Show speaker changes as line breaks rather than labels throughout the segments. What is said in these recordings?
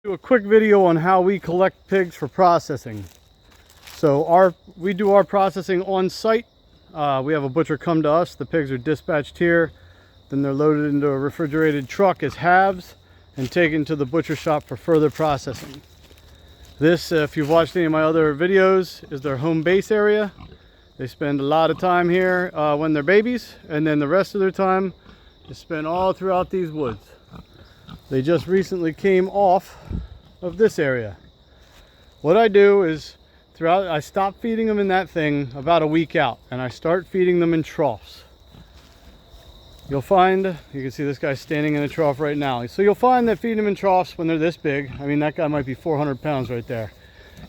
Do a quick video on how we collect pigs for processing. So we do our processing on site. We have a butcher come to us. The pigs are dispatched here. Then they're loaded into a refrigerated truck as halves and taken to the butcher shop for further processing. This, if you've watched any of my other videos, is their home base area. They spend a lot of time here when they're babies, and then the rest of their time is spent all throughout these woods. They just recently came off of this area. What I do is I stop feeding them in that thing about a week out, and I start feeding them in troughs. You'll find, you can see this guy standing in a trough right now. So you'll find that feeding them in troughs when they're this big, I mean that guy might be 400 pounds right there,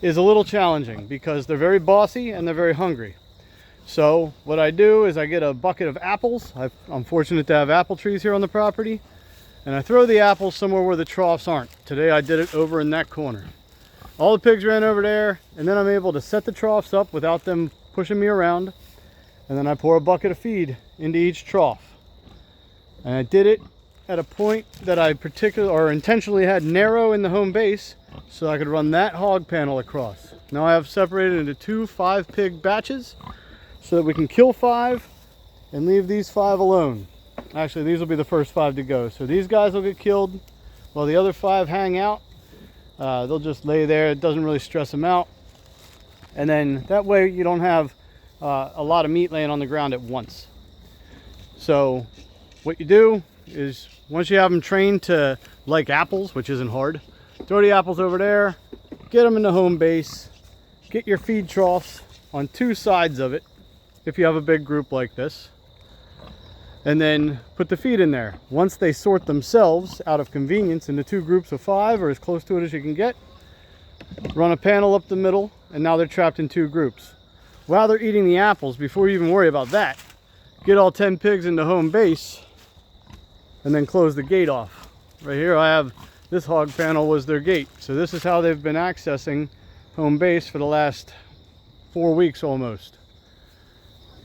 is a little challenging because they're very bossy and they're very hungry. So what I do is I get a bucket of apples. I'm fortunate to have apple trees here on the property. And I throw the apples somewhere where the troughs aren't. Today I did it over in that corner. All the pigs ran over there, and then I'm able to set the troughs up without them pushing me around. And then I pour a bucket of feed into each trough. And I did it at a point that I intentionally had narrow in the home base so I could run that hog panel across. Now I have separated into 2 5-pig batches so that we can kill 5 and leave these 5 alone. Actually, these will be the first 5 to go. So these guys will get killed while the other 5 hang out. They'll just lay there. It doesn't really stress them out. And then that way you don't have a lot of meat laying on the ground at once. So what you do is once you have them trained to like apples, which isn't hard, throw the apples over there, get them in the home base, get your feed troughs on 2 sides of it if you have a big group like this. And then put the feed in there. Once they sort themselves out of convenience into 2 groups of 5 or as close to it as you can get, run a panel up the middle, and now they're trapped in 2 groups. While they're eating the apples, before you even worry about that, get all 10 pigs into home base and then close the gate off. Right here I have, this hog panel was their gate. So this is how they've been accessing home base for the last 4 weeks almost.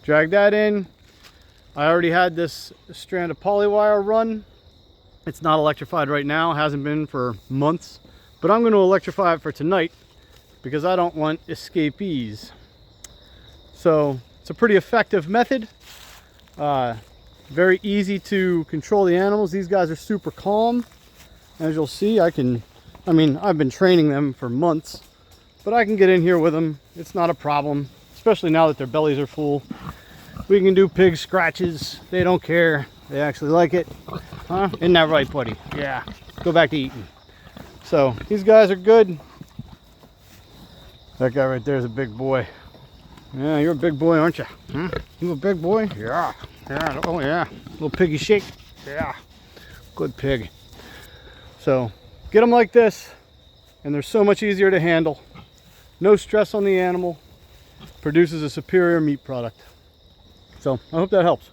Drag that in. I already had this strand of polywire run. It's not electrified right now, hasn't been for months, but I'm going to electrify it for tonight because I don't want escapees. So it's a pretty effective method. Very easy to control the animals. These guys are super calm. As you'll see, I've been training them for months, but I can get in here with them. It's not a problem, especially now that their bellies are full. We can do pig scratches. They don't care. They actually like it. Huh? Isn't that right, buddy? Yeah. Go back to eating. So these guys are good. That guy right there is a big boy. Yeah, you're a big boy, aren't you? Huh? You a big boy? Yeah. Yeah. Oh yeah. Little piggy shake. Yeah. Good pig. So get them like this, and they're so much easier to handle. No stress on the animal. Produces a superior meat product. So I hope that helps.